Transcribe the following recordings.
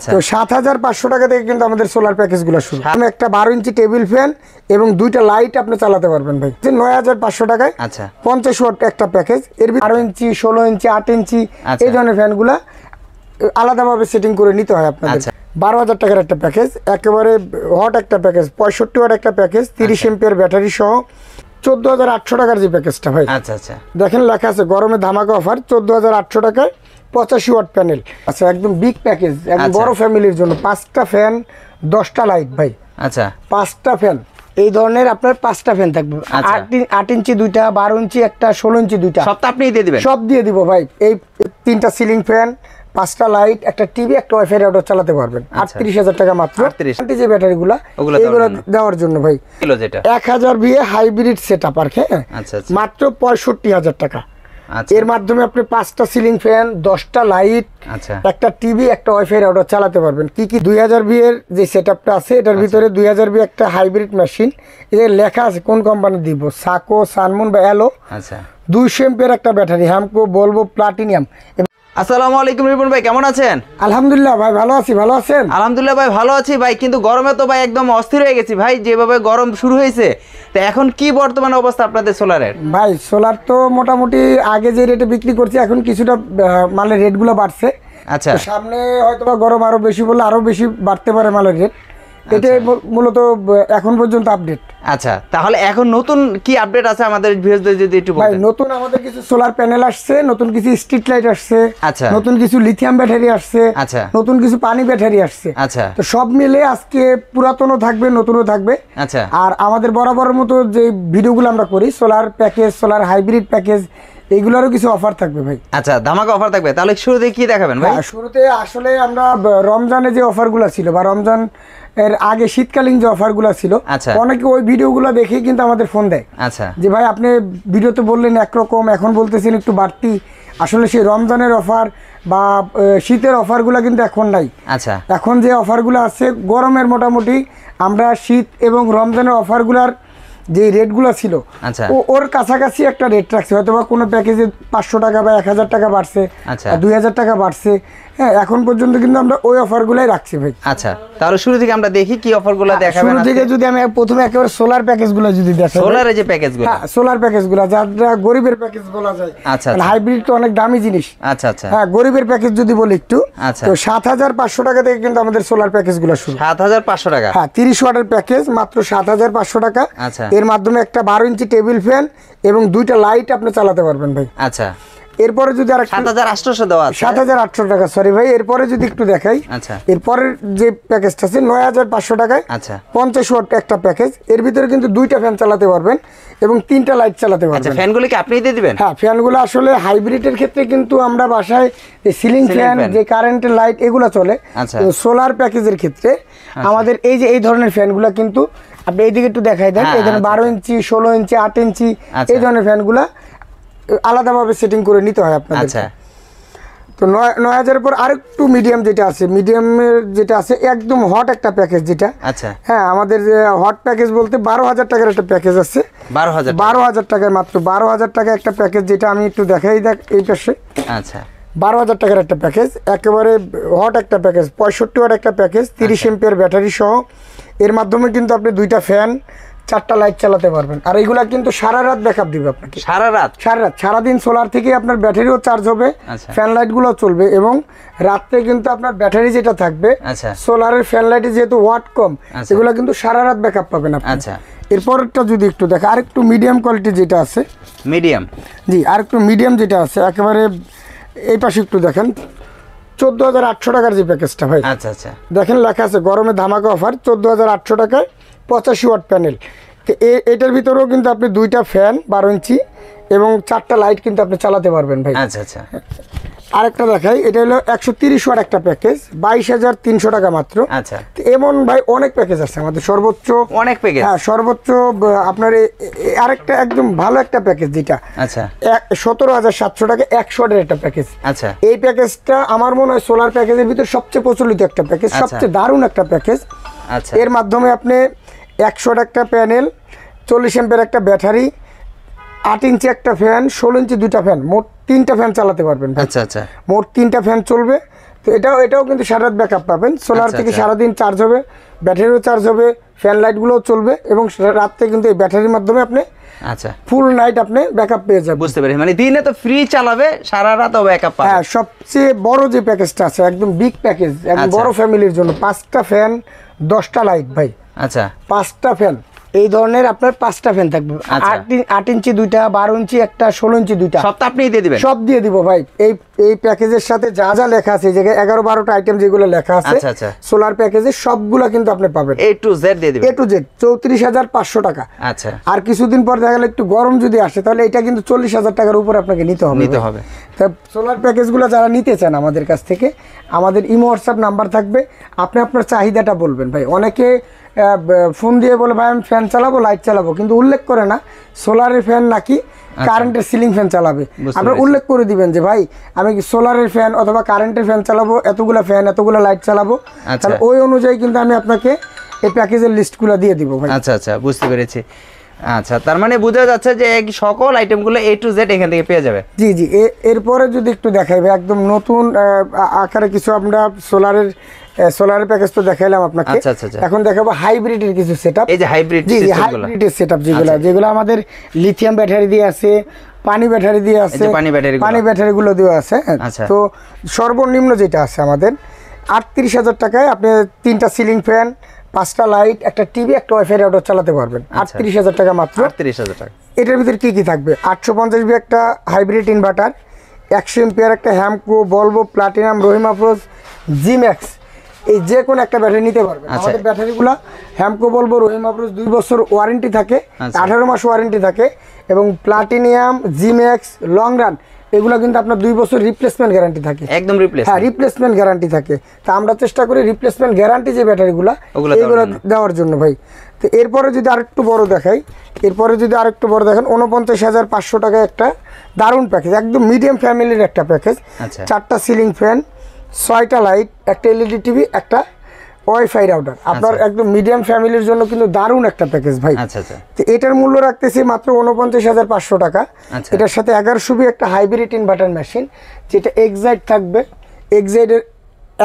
আচ্ছা তো ৭৫০০ টাকা থেকে কিন্তু আমাদের সোলার প্যাকেজগুলো শুরু। আমি একটা ১২ ইঞ্চি টেবিল ফ্যান এবং দুইটা লাইট আপনি চালাতে পারবেন ভাই ৯৫০০ টাকায়। আচ্ছা 50 ওয়াট একটা প্যাকেজ। এর ১২ ইঞ্চি ১৬ ইঞ্চি ৮ ইঞ্চি এই ধরনের ফ্যানগুলা আলাদাভাবে সেটিং করে নিতে হয় আপনাদের। ১২,০০০ টাকার একটা প্যাকেজ, একেবারে হট একটা প্যাকেজ, ৬৫ ওয়াট একটা প্যাকেজ, ৩০ এম্পিয়ার ব্যাটারি সহ ১৪,৮০০ টাকার যে প্যাকেজটা ভাই। আচ্ছা আচ্ছা দেখেন লেখা আছে গরমে ধামাকা অফার ১৪,৮০০ টাকায় ৮৫ ওয়াট প্যানেল। আচ্ছা একদম বিগ প্যাকেজ, একদম বড় ফ্যামিলির জন্য। ৫টা ফ্যান 10টা লাইট ভাই। আচ্ছা 5টা ফ্যান এই ধরনের আপনার 5টা ফ্যান থাকবে। ৮ ইঞ্চি দুইটা, ১২ ইঞ্চি একটা, ১৬ ইঞ্চি দুইটা, সব তো আপনিই দিয়ে দিবেন? সব দিয়ে দিব ভাই। এই 3টা সিলিং ফ্যান, 5টা লাইট, একটা টিভি, একটা ওয়াইফাই রাউটার চালাতে পারবেন। ৩৮,০০০ টাকা মাত্র। যে ব্যাটারিগুলো এইগুলো দেওয়ার জন্য ভাই ১,০০০ ভিএ হাইব্রিড সেটআপ আর মাত্র ৬৫,০০০ টাকা। এর মাধ্যমে আপনি 5টা সিলিং ফ্যান, 10টা লাইট, একটা টিভি, একটা ওয়াইফাই রাউটার চালাতে পারবেন। কি ২০০০ ভিএর যে সেটআপটা আছে এটার ভিতরে ২০০০ ভি একটা হাইব্রিড মেশিন, এর লেখা আছে কোন কোম্পানি দিব, সাকো, সানমুন বা অ্যালো। 200 এমপিয়ার একটা ব্যাটারি, হ্যামকো, বলবো, প্লাটিনিয়াম। আসসালামু আলাইকুম রিপন ভাই, কেমন আছেন? আলহামদুলিল্লাহ ভাই ভালো আছি, ভালো আছেন? আলহামদুলিল্লাহ ভাই ভালো আছি ভাই, কিন্তু গরমে তো ভাই একদম অস্থির হয়ে গেছি ভাই, যেভাবে গরম শুরু হয়েছে। তো এখন কি বর্তমানে অবস্থা আপনাদের সোলারের? ভাই সোলার তো মোটামুটি আগে যে রেটে বিক্রি করছি এখন কিছুটা মালের রেটগুলো বাড়ছে। আচ্ছা সামনে হয়তো গরম আরো বেশি বললে আরো বেশি বাড়তে পারে মালের রেট। এটাই মূলত এখন পর্যন্ত আপডেট। আচ্ছা তাহলে এখন নতুন কি আপডেট আছে আমাদের ভিউয়ারদের যদি একটু বলতেন। ভাই নতুন আমাদের কিছু সোলার প্যানেল আসছে, নতুন কিছু স্ট্রিট লাইট আসছে, আচ্ছা নতুন কিছু লিথিয়াম ব্যাটারি আসছে, আচ্ছা নতুন কিছু পানি ব্যাটারি আসছে। আচ্ছা তো সব মিলে আজকে পুরাতনও থাকবে, নতুনও থাকবে। আচ্ছা আর আমাদের বরাবরের মতো যে ভিডিওগুলো আমরা করি solar package, solar hybrid package, এইগুলোরও কিছু অফার থাকবে ভাই। আচ্ছা ধামাকা অফার থাকবে। তাহলে শুরুতে কি দেখাবেন ভাই? শুরুতে আসলে আমরা রমজানে যে অফারগুলো ছিল বা রমজান এর আগে শীতকালীন যে অফারগুলো ছিল, অনেকে ওই ভিডিওগুলো দেখেই কিন্তু আমাদের ফোন দেয়। আচ্ছা যে ভাই আপনি ভিডিওতে বললেন একরকম, এখন বলতেছেন একটু বাড়তি। আসলে সেই রমজানের অফার বা শীতের অফারগুলো কিন্তু এখন নাই। আচ্ছা এখন যে অফারগুলো আছে গরমের, মোটামুটি আমরা শীত এবং রমজানের অফারগুলোর যে রেটগুলো ছিল ওর কাছাকাছি একটা রেট রাখছে। হয়তো বা কোনো প্যাকেজে ৫০০ টাকা বা ১,০০০ টাকা বাড়ছে, ২,০০০ টাকা বাড়ছে। হ্যাঁ এখন পর্যন্ত কিন্তু আমরা ওই অফারগুলাই রাখছি ভাই। আচ্ছা তাহলে শুরু থেকে আমরা দেখি কি অফারগুলো দেখাবেন। শুরু থেকে যদি আমি প্রথমে একেবারে সোলার প্যাকেজগুলো যদি দেখাই, সোলারের যে প্যাকেজগুলো, হ্যাঁ সোলার প্যাকেজগুলো যারা গরিবের প্যাকেজ বলা যায়। আচ্ছা হাইব্রিড তো অনেক দামি জিনিস। আচ্ছা আচ্ছা হ্যাঁ গরিবের প্যাকেজ যদি বলি একটু, তো ৭৫০০ টাকা থেকে কিন্তু আমাদের সোলার প্যাকেজগুলো শুরু। ৭৫০০ টাকা? হ্যাঁ ৩০ ওয়াটের প্যাকেজ মাত্র ৭৫০০ টাকা। আচ্ছা এর মাধ্যমে একটা ১২ ইঞ্চি টেবিল ফ্যান এবং দুইটা লাইট আপনি চালাতে পারবেন ভাই। আচ্ছা এরপরে যদি আর ৭৮০০ দেওয়া আছে, ৭৮০০ টাকা, সরি ভাই। এরপরে যদি একটু দেখাই, আচ্ছা এরপরের যে প্যাকেজটা আছে ৯৫০০ টাকায়। আচ্ছা 50 ওয়াট একটা প্যাকেজ, এর ভিতরে কিন্তু দুইটা ফ্যান চালাতে পারবেন এবং 3টা লাইট চালাতে পারবেন। আচ্ছা ফ্যানগুলো কি আপনিই দিয়ে দিবেন? হ্যাঁ ফ্যানগুলো আসলে হাইব্রিডের ক্ষেত্রে কিন্তু আমরা বাসায় সিলিং ফ্যান, যে কারেন্টের লাইট এগুলো চলে। সোলার প্যাকেজের ক্ষেত্রে আমাদের এই যে এই ধরনের ফ্যানগুলো কিন্তু আপনি এইদিকে একটু দেখাই দেন, এই ধরনের ১২ ইঞ্চি ১৬ ইঞ্চি 8 ইঞ্চি এই ধরনের ফ্যানগুলো আলাদাভাবে সেটিং করে নিতে হয় আপনাদের। তো ৯,০০০ পর আরেকটু মিডিয়াম যেটা আছে, মিডিয়ামের যেটা আছে একদম হট একটা প্যাকেজ যেটা। আচ্ছা হ্যাঁ আমাদের যে হট প্যাকেজ বলতে ১২,০০০ টাকার একটা প্যাকেজ আছে। ১২,০০০ টাকায়, মাত্র ১২,০০০ টাকা একটা প্যাকেজ, যেটা আমি একটু দেখাই দেখ এই পাশে। আচ্ছা ১২,০০০ টাকার একটা প্যাকেজ, একেবারে হট একটা প্যাকেজ, ৬৫ ওয়াট একটা প্যাকেজ, ৩০ এমপিয়ার ব্যাটারি সহ। এর মাধ্যমে কিন্তু আপনি দুইটা ফ্যান, 4টা লাইট চালাতে পারবেন। আর এইগুলা কিন্তু সারা রাত ব্যাকআপ দিবে আপনাকে। সারা রাত সারাদিন সোলার থেকে আপনার ব্যাটারিও চার্জ হবে, ফ্যান লাইটগুলো চলবে এবং রাত্রে কিন্তু আপনার ব্যাটারি যেটা থাকবে, সোলারের ফ্যান লাইটে যেহেতু ওয়াট কম, এগুলো কিন্তু সারা রাত ব্যাকআপ পাবেন আপনি। আচ্ছা এরপরটা যদি একটু দেখা, আরেকটু মিডিয়াম কোয়ালিটি যেটা আছে, মিডিয়াম, জি আরেকটু মিডিয়াম যেটা আছে, একেবারে এই পাশে একটু দেখেন ১৪,৮০০ টাকার যে প্যাকেজটা ভাই। আচ্ছা আচ্ছা দেখেন লেখা আছে গরমে ধামাকা অফার ১৪,৮০০ টাকায় ৮৫ ওয়াট প্যানেল। তো এটার ভিতরেও কিন্তু আপনি দুইটা ফ্যান ১২ ইঞ্চি এবং 4টা লাইট কিন্তু আপনি চালাতে পারবেন ভাই। আচ্ছা আচ্ছা আরেকটা দেখাই, এটা হলো ১৩০ ওয়াট একটা প্যাকেজ, ২২,৩০০ টাকা মাত্র। আচ্ছা এমন ভাই অনেক প্যাকেজ আছে আমাদের, সর্বোচ্চ অনেক প্যাকেজ। হ্যাঁ সর্বোচ্চ আপনার আরেকটা একদম ভালো একটা প্যাকেজ যেটা, আচ্ছা ১৭,৭০০ টাকা ১০০ ওয়াটের একটা প্যাকেজ। আচ্ছা এই প্যাকেজটা আমার মনে হয় সোলার প্যাকেজের ভিতরে সবচেয়ে প্রচলিত একটা প্যাকেজ, সবচেয়ে দারুণ একটা প্যাকেজ। আচ্ছা এর মাধ্যমে আপনি ১০০ ওয়াট একটা প্যানেল, ৪০ এমপিয়ার একটা ব্যাটারি, ৮ ইঞ্চি একটা ফ্যান, ১৬ ইঞ্চি দুইটা ফ্যান, মোট 3টা ফ্যান চালাতে পারবেন। আচ্ছা আচ্ছা মোট 3টা ফ্যান চলবে, তো এটাও কিন্তু সারা রাত ব্যাকআপ পাবেন। সোলার থেকে সারাদিন চার্জ হবে, ব্যাটারিও চার্জ হবে, ফ্যান লাইটগুলোও চলবে এবং রাতে কিন্তু এই ব্যাটারির মাধ্যমে আপনি আচ্ছা ফুল নাইট আপনি ব্যাকআপ পেয়ে যাবেন। বুঝতে পেরেছি, মানে দিনে তো ফ্রি চালাবে, সারা রাতও ব্যাকআপ পাবে। হ্যাঁ, সবচেয়ে বড় যে প্যাকেজটা আছে একদম বিগ প্যাকেজ, একদম বড় ফ্যামিলির জন্য 5টা ফ্যান 10টা লাইট ভাই। আচ্ছা 5টা ফ্যান, এই ধরনের আপনার 5টা ফ্যান থাকবে। 8 ইঞ্চি 2টা, 12 ইঞ্চি একটা, 16 ইঞ্চি 2টা, সব তো আপনিই দিয়ে দিবেন? সব দিয়ে দিব ভাই। এই প্যাকেজের সাথে যা যা লেখা আছে, এই জায়গায় 11-12টা আইটেম যেগুলো লেখা আছে সোলার প্যাকেজে সবগুলা কিন্তু আপনি পাবেন। A to Z দিয়ে দিবেন। A to Z 34,500 টাকা। আচ্ছা, আর কিছুদিন পর দেখা গেল একটু গরম যদি আসে তাহলে এটা কিন্তু 40,000 টাকার উপর আপনাকে নিতে হবে। তা সোলার প্যাকেজগুলো যারা নিতে চান আমাদের কাছ থেকে, আমাদের ইমো হোয়াটসঅ্যাপ নাম্বার থাকবে, আপনি আপনার চাহিদাটা বলবেন ভাই। অনেকে ফোন দিয়ে বলে ভাই আমি ফ্যান চালাবো, লাইট চালাবো, কিন্তু উল্লেখ করে না সোলারের ফ্যান নাকি কারেন্টের সিলিং ফ্যান চালাবে। আপনারা উল্লেখ করে দিবেন যে ভাই আমি সোলারের ফ্যান অথবা কারেন্টের ফ্যান চালাবো, এতগুলা ফ্যান এতগুলা লাইট চালাবো, তাহলে ওই অনুযায়ী কিন্তু আমি আপনাকে এই প্যাকেজের লিস্টগুলো দিয়ে দিব ভাই। আচ্ছা আচ্ছা, বুঝতে পেরেছি। আচ্ছা, তার মানে বোঝা যাচ্ছে যে সকল আইটেমগুলো A to Z এখান থেকে পেয়ে যাবে। জি জি। এরপরে যদি একটু দেখাইবে একদম নতুন আকারে কিছু আমরা সোলারের প্যাকেজ তো দেখাইলাম আপনাকে। আচ্ছা আচ্ছা, এখন দেখাবো হাইব্রিডের কিছু সেটআপ। এই যে হাইব্রিড, জি হাইব্রিডের সেটআপ যেগুলো আমাদের লিথিয়াম ব্যাটারি দিয়ে আছে, পানি ব্যাটারি দিয়ে আছে, পানি ব্যাটারিগুলো দিয়ে আছে। তো সর্বনিম্ন যেটা আছে আমাদের 38,000 টাকায় আপনি 3টা সিলিং ফ্যান, 5টা লাইট, একটা টিভি, একটা ওয়াইফাই রাউটার চালাতে পারবেন। 38,000 টাকা মাত্র। 38,000 টাকা। এটার ভিতরে কি থাকবে? 850 ভি একটা হাইব্রিড ইনভার্টার, 100 এম্পিয়ার একটা হ্যামকো, বলবো, প্লাটিনাম, রহিমা প্রোজ, জিম্যাক্স, এই যে কোনো একটা ব্যাটারি নিতে পারবেন। আমাদের ব্যাটারিগুলো হ্যামকো, বলবো, রহিমা প্রোজ 2 বছর ওয়ারেন্টি থাকে, 18 মাস ওয়ারেন্টি থাকে, এবং প্লাটিনিয়াম, জিম্যাক্স, লং রান এগুলো কিন্তু আপনার 2 বছর রিপ্লেসমেন্ট গ্যারান্টি থাকে। একদম রিপ্লেস? হ্যাঁ, রিপ্লেসমেন্ট গ্যারান্টি থাকে। তা আমরা চেষ্টা করি রিপ্লেসমেন্ট গ্যারান্টি যে ব্যাটারিগুলো এগুলো দেওয়ার জন্য ভাই। তো এরপরে যদি আরেকটু বড় দেখাই, 49,500 টাকায় একটা দারুণ প্যাকেজ, একদম মিডিয়াম ফ্যামিলির একটা প্যাকেজ। 4টা সিলিং ফ্যান, 6টা লাইট, একটা এলইডি টিভি, একটা ওয়াইফাই রাউটার, আপনার একদম মিডিয়াম ফ্যামিলির জন্য কিন্তু দারুণ একটা প্যাকেজ ভাই। তো এটার মূল্য রাখতেছি মাত্র 49,500 টাকা। এটার সাথে 1100 ভি একটা হাইব্রিড ইনভার্টার মেশিন, যেটা এক্সাইট থাকবে। এক্সাইটের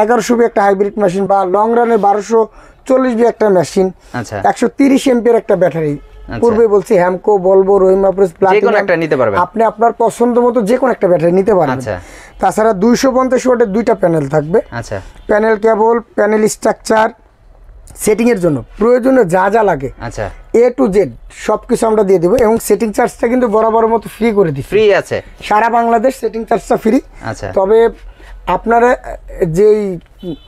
1100 ভি একটা হাইব্রিড মেশিন, বা লং রানের 1240 ভি একটা মেশিন, 130 এম্পিয়ার একটা ব্যাটারি। পূর্বে বলছি হ্যামকো, বলবো, রহিমা প্রোজ, প্লাটিনাম, একটা নিতে পারবেন আপনি আপনার পছন্দ মতো যে কোনো একটা ব্যাটারি নিতে পারবেন। তাছাড়া 250 ওয়াটের 2টা প্যানেল থাকবে। Panel cable, panel structure, setting এর জন্য প্রয়োজনীয় যা যা লাগে A to Z সবকিছু আমরা দিয়ে দেবো, এবং সেটিং চার্জটা কিন্তু বরাবর মতো ফ্রি করে দিই। ফ্রি আছে সারা বাংলাদেশ সেটিং চার্জটা ফ্রি। তবে আপনারা যেই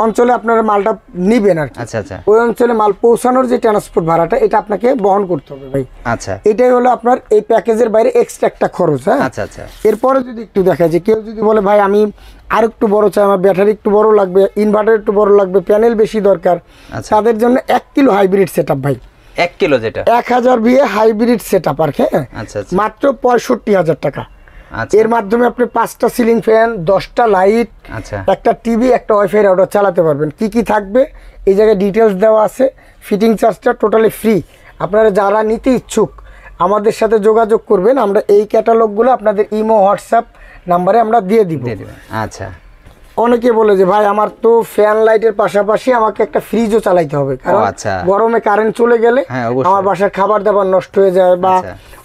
অঞ্চলে আপনারা মালটা নিবেন আর কি, ওই অঞ্চলে মাল পৌঁছানোর যে ট্রান্সপোর্ট ভাড়াটা এটা আপনাকে বহন করতে হবে ভাই। এটাই হলো আপনার এই প্যাকেজের বাইরে এক্সট্রা একটা খরচ। হ্যাঁ, এরপরে যদি একটু দেখা যায় কেউ যদি বলে ভাই আমি আর একটু বড় চাই, আমার ব্যাটারি একটু বড় লাগবে, ইনভার্টার একটু বড় লাগবে, প্যানেল বেশি দরকার, তাদের জন্য 1 কিলো হাইব্রিড সেটআপ ভাই। 1 কিলো যেটা 1000 ভিএ হাইব্রিড সেটআপ আর কি, মাত্র 65,000 টাকা। এর মাধ্যমে আপনি 5টা সিলিং ফ্যান, 10টা লাইট, একটা টিভি, একটা ওয়াইফাই রাউটার চালাতে পারবেন। কি কি থাকবে এই জায়গায় ডিটেলস দেওয়া আছে। ফিটিং চার্জটা টোটালি ফ্রি। আপনারা যারা নিতে ইচ্ছুক আমাদের সাথে যোগাযোগ করবেন, আমরা এই ক্যাটালগুলো আপনাদের ইমো হোয়াটসঅ্যাপ নাম্বারে আমরা দিয়ে দিব। অনেকে বলে যে ভাই আমার তো ফ্যান লাইটের পাশাপাশি আমাকে একটা ফ্রিজও চালাইতে হবে, কারণ গরমে কারেন্ট চলে গেলে আমার বাসার খাবার দাবার নষ্ট হয়ে যায় বা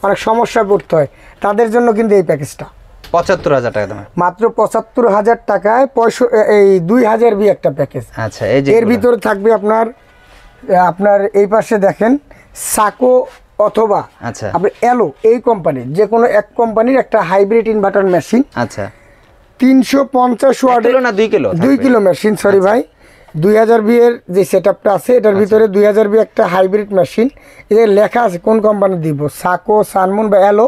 অনেক সমস্যায় পড়তে হয়, তাদের জন্য কিন্তু এই প্যাকেজটা 75,000 টাকা দাম, মাত্র 75,000 টাকায় 2000 ভি একটা প্যাকেজ। এর ভিতরে থাকবে আপনার এই পাশে দেখেন সাকো অথবা আপনার এলো, এই কোম্পানির যে কোনো এক কোম্পানির একটা হাইব্রিড ইনভার্টার মেশিন। 350 ওয়াটের না 2 কিলো মেশিন, সরি ভাই, 2000 ভি এর যে সেটআপটা আছে এটার ভিতরে 2000 ভি একটা হাইব্রিড মেশিন। এর লেখা আছে কোন কোম্পানি দিব, সাকো, সানমুন বা এলো।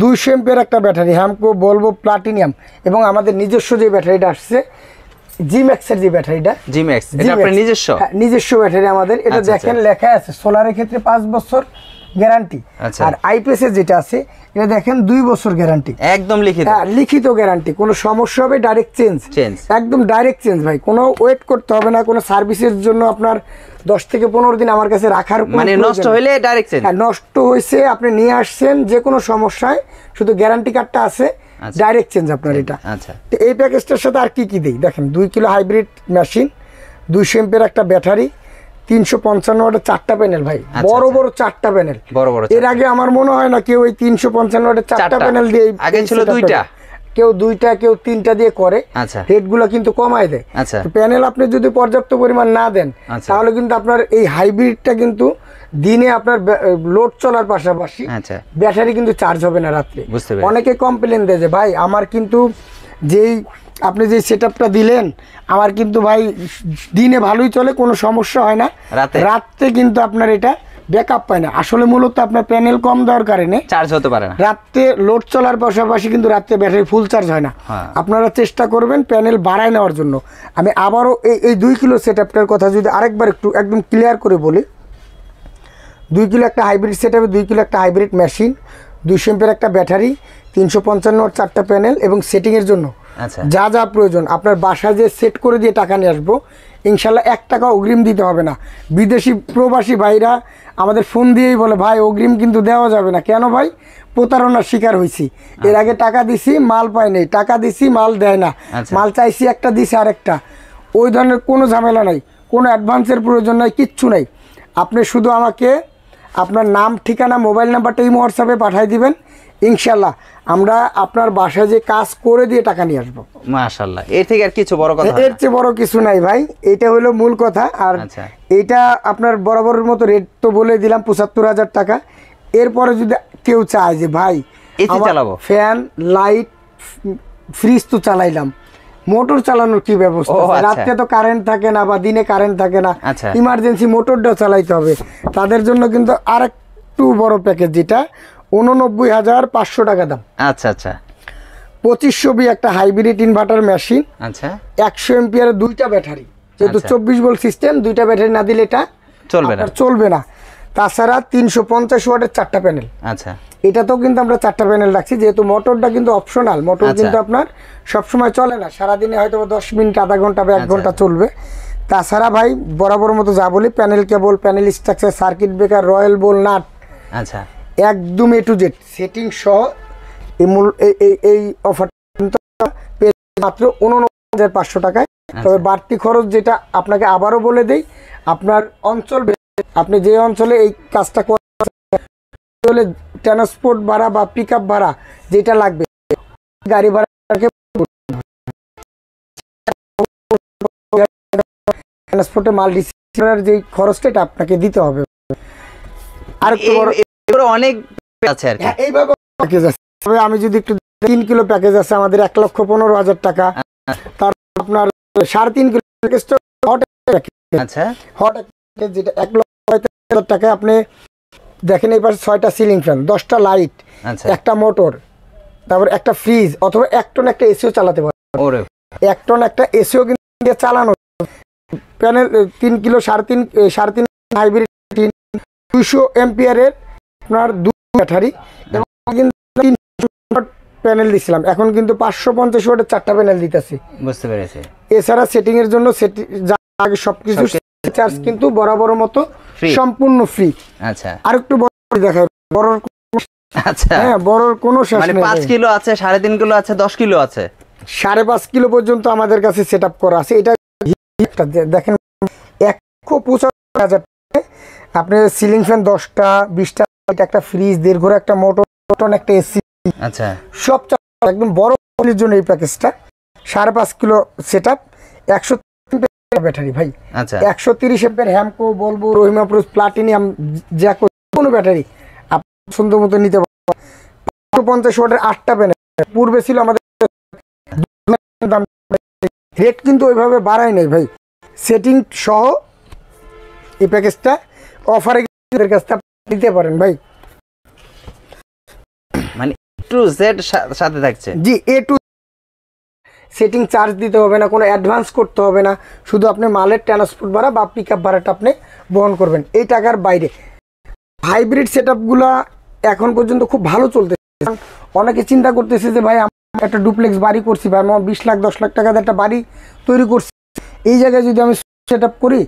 200 এম্পিয়ার একটা ব্যাটারি, হ্যামকো, বলবো, প্লাটিনিয়াম, এবং আমাদের নিজস্ব যে ব্যাটারিটা আসছে জিম্যাক্স এর যে ব্যাটারিটা, জিম্যাক্স এটা আপনার নিজস্ব? হ্যাঁ, নিজস্ব ব্যাটারি আমাদের। এটা দেখেন লেখা আছে সোলারের ক্ষেত্রে 5 বছর গ্যারান্টি, আর আইপিএস এর যেটা আছে এটা দেখেন 2 বছর গ্যারান্টি, একদম লিখিত। হ্যাঁ, লিখিত গ্যারান্টি। কোনো সমস্যা হবে ডাইরেক্ট চেঞ্জ, একদম ডাইরেক্ট চেঞ্জ ভাই। কোনো ওয়েট করতে হবে না, কোনো সার্ভিসের জন্য আপনার 10 থেকে 15 দিন আমার কাছে রাখার, মানে নষ্ট হলে ডাইরেক্ট চেঞ্জ। হ্যাঁ, নষ্ট হয়েছে আপনি নিয়ে আসছেন, যে কোনো সমস্যায় শুধু গ্যারান্টি কার্ডটা আছে ডাইরেক্ট চেঞ্জ আপনার এটা। আচ্ছা, তো এই প্যাকেজটার সাথে আর কি কি দেই দেখেন, 2 কিলো হাইব্রিড মেশিন, 200 এমপির একটা ব্যাটারি, 355 ওয়াটের 4টা প্যানেল ভাই, বড় বড় 4টা প্যানেল। এর আগে আমার মনে হয় না কেউ এই 355 ওয়াটের 4টা প্যানেল দিয়ে, আগে ছিল 2টা, কেউ 2টা কেউ 3টা দিয়ে করে। রেটগুলো কিন্তু কমায় দেয়। প্যানেল আপনি যদি পর্যাপ্ত পরিমাণ না দেন তাহলে কিন্তু আপনার এই হাইব্রিডটা কিন্তু দিনে আপনার লোড চলার পাশাপাশি ব্যাটারি কিন্তু চার্জ হবে না রাত্রে। অনেকে কমপ্লেন দেয় যে ভাই আমার কিন্তু যেই আপনি যে সেটআপটা দিলেন আমার কিন্তু ভাই দিনে ভালোই চলে, কোনো সমস্যা হয় না, রাত্রে কিন্তু আপনার এটা ব্যাকআপ পায় না। আসলে মূলত আপনার প্যানেল কম দেওয়ার কারণে চার্জ হতে পারে না, রাত্রে লোড চলার পাশাপাশি কিন্তু রাত্রে ব্যাটারি ফুল চার্জ হয় না। আপনারা চেষ্টা করবেন প্যানেল বাড়ায় নেওয়ার জন্য। আমি আবারও এই 2 কিলো সেটআপটার কথা যদি আরেকবার একটু একদম ক্লিয়ার করে বলি, 2 কিলো একটা হাইব্রিড সেটআপে 2 কিলো একটা হাইব্রিড মেশিন, 200 এমপির একটা ব্যাটারি, 355 ওয়াট 4টা প্যানেল এবং সেটিংয়ের জন্য যা যা প্রয়োজন আপনার বাসায় যে সেট করে দিয়ে টাকা নিয়ে আসবো, ইনশাল্লাহ 1 টাকা অগ্রিম দিতে হবে না। বিদেশি প্রবাসী ভাইরা আমাদের ফোন দিয়েই বলে ভাই অগ্রিম কিন্তু দেওয়া যাবে না। কেন ভাই? প্রতারণার শিকার হয়েছি। এর আগে টাকা দিছি মাল পাই নাই, টাকা দিছি মাল দেয় না, মাল চাইছি একটা দিছি আরেকটা। ওই ধরনের কোনো ঝামেলা নাই, কোনো অ্যাডভান্সের প্রয়োজন নাই, কিচ্ছু নাই। আপনি শুধু আমাকে আপনার নাম, ঠিকানা, মোবাইল নাম্বারটা এই হোয়াটসঅ্যাপে পাঠিয়ে দিবেন, ইনশাল্লাহ আমরা আপনার বাসায় যে কাজ করে দিয়ে টাকা নিয়ে আসবো। মাশাআল্লাহ, এর থেকে আর কিছু বড় কথা? এর চেয়ে বড় কিছু নাই ভাই, এটা হলো মূল কথা। আর এটা আপনার বরাবরের মতো রেট তো বলে দিলাম ৭৫,০০০ টাকা। এরপরে যদি কেউ চায় যে ভাই এসি চালাবো, ফ্যান, লাইট, ফ্রিজ তো চালাইলাম, মোটর চালানোর কি ব্যবস্থা? রাতে তো কারেন্ট থাকে না বা দিনে কারেন্ট থাকে না, ইমার্জেন্সি মোটরটাও চালাইতে হবে, তাদের জন্য কিন্তু আরেকটু বড় প্যাকেজ, যেটা ৮৯,৫০০ টাকা দাম। আচ্ছা আচ্ছা, 2500 বি একটা হাইব্রিড ইনভার্টার মেশিন, 100 এমপিয়ার 2টা ব্যাটারি, যেহেতু 24 ভোল্ট সিস্টেম, 2টা ব্যাটারি না দিলে এটা চলবে না। তাছাড়া 350 ওয়াটের 4টা প্যানেল। এটাতেও কিন্তু আমরা 4টা প্যানেল রাখছি, যেহেতু মোটরটা কিন্তু অপশনাল, মোটর কিন্তু আপনার সবসময় চলে না, সারাদিনে হয়তো 10 মিনিট, আধা ঘন্টা বা 1 ঘন্টা চলবে। তাছাড়া ভাই বরাবর মতো যা বলি, panel cable, panel structure, circuit breaker, rawl bolt nut, একদম A to Z সেটিং সহ এই অফার মাত্র ৮৯,৫০০ টাকায়। তবে বাড়তি খরচ যেটা আপনাকে আবারও বলে দেই, আপনার অঞ্চল, আপনি যে অঞ্চলে এই কাজটা করলে ট্রান্সপোর্ট ভাড়া বা পিক আপ ভাড়া যেটা লাগবে, গাড়ি ভাড়া ট্রান্সপোর্টে মাল রিসিভার যে খরচটা এটা আপনাকে দিতে হবে। আর অনেক আছে আর কি এইভাবে প্যাকেজ আছে। তবে আমি যদি একটু 3 কিলো প্যাকেজ আছে আমাদের ১,১৫,০০০ টাকা, তারপর আপনার 3.5 কিলো প্যাকেজটা হট প্যাকেজ, যেটা ১,৪৫,০০০ টাকায় আপনি দেখেন। এই পাশে 6টা সিলিং ফ্যান, 10টা লাইট, একটা মোটর, তারপর একটা ফ্রিজ, অথবা 1 টন একটা এসিও চালাতে পারবেন। 1 টন একটা এসিও কিন্তু চালানো। প্যানেল 3 কিলো 3.5 হাইব্রিড 200 এমপিয়ারের আপনার 2 ব্যাটারি, এবং প্যানেল দিছিলাম, এখন কিন্তু 550 ওয়াটের 4টা প্যানেল দিতেছি। বুঝতে পেরেছি। এছাড়া সেটিং এর জন্য আগে সবকিছু চার্জ কিন্তু বরাবর মতো সম্পূর্ণ ফ্রি। আরেকটু বড় দেখাই, বড় বড়র কোনো শেষ নেই। 5 কিলো আছে, 3.5 কিলো আছে, 10 কিলো আছে, 5.5 কিলো পর্যন্ত আমাদের কাছে সেটআপ করা আছে। এটা দেখেন ১,৭৫,০০০ আপনি সিলিং ফ্যান 10টা, 20টা, একটা ফ্রিজ, দীর্ঘ একটা মোটর, একটা এসি, সব একদম বড় জন্য এই প্যাকেজটা 5.5 কিলো সেটআপ, 130 ব্যাটারি ভাই, 130 এমপিয়ার হ্যামকো, বলবো, রহিমা প্রুস, প্লাটিনিয়াম, যা কোনো ব্যাটারি আপনি সুন্দর মতো নিতে পারবেন। 550 ওয়াটের 8টা প্যানেল, পূর্বে ছিল আমাদের দাম, রেট কিন্তু ওইভাবে বাড়ায় নাই ভাই। সেটিং সহ এই প্যাকেজটা অফারে কাছে দিতে পারেন ভাই, মানে টু জেড সাথে থাকছে। জি, A to সেটিং চার্জ দিতে হবে না, কোনো অ্যাডভান্স করতে হবে না, শুধু আপনি মালের ট্রান্সপোর্ট ভাড়া বা পিক আপ ভাড়াটা আপনি বহন করবেন এই টাকার বাইরে। হাইব্রিড সেটআপগুলা এখন পর্যন্ত খুব ভালো চলতেছে। অনেকে চিন্তা করতেছে যে ভাই আমি একটা ডুপ্লেক্স বাড়ি করছি, ভাই আমার 20 লাখ 10 লাখ টাকাতে একটা বাড়ি তৈরি করছি, এই জায়গায় যদি আমি সেটআপ করি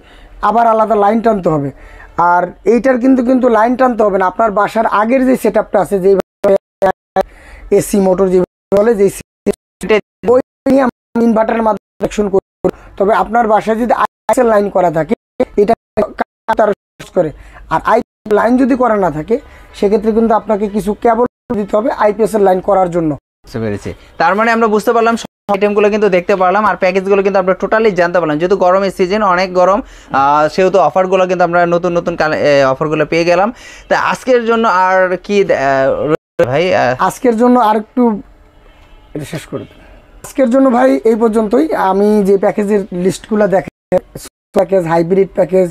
আবার আলাদা লাইন টানতে হবে। আর এইটার কিন্তু লাইন টানতে হবে না, আপনার বাসার আগের যে সেটআপটা আছে, যে এসি মোটর যে বলে যে ওই নিয়ে আমরা ইনভার্টারের মাধ্যমে কানেকশন করব। তবে আপনার বাসায় যদি আইপিএস লাইন করা থাকে এটা তার করে, আর আইপিএস লাইন যদি করা না থাকে সেক্ষেত্রে কিন্তু আপনাকে কিছু কেবল দিতে হবে আইপিএস এর লাইন করার জন্য। বুঝতে পেরেছি। তার মানে আমরা বুঝতে পারলাম আইটেমগুলো কিন্তু দেখতে পারলাম আর প্যাকেজগুলো কিন্তু আমরা টোটালি জানতে পারলাম। যেহেতু গরমের সিজন অনেক গরম, সেহেতু অফারগুলো কিন্তু আমরা নতুন নতুন অফারগুলো পেয়ে গেলাম। তা আজকের জন্য আর কি ভাই? আজকের জন্য আর একটু এটা শেষ করে দিন। আজকের জন্য ভাই এই পর্যন্তই। আমি যে প্যাকেজের লিস্টগুলো দেখেন, প্যাকেজ, হাইব্রিড প্যাকেজ,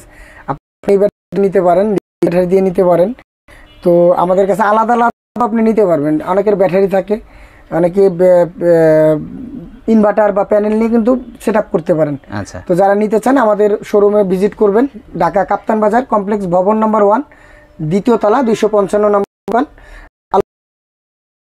আপনি ব্যাটারি নিতে পারেন, ব্যাটারি দিয়ে নিতে পারেন। তো আমাদের কাছে আলাদা আলাদা আপনি নিতে পারবেন। অনেকের ব্যাটারি থাকে, অনেকে ইনভার্টার বা প্যানেল নিয়ে কিন্তু সেট আপ করতে পারেন। আচ্ছা, তো যারা নিতে চান আমাদের শোরুমে ভিজিট করবেন, ঢাকা কাপ্তান বাজার কমপ্লেক্স ভবন নম্বর 1, দ্বিতীয় তলা, 255 নম্বর দোকান।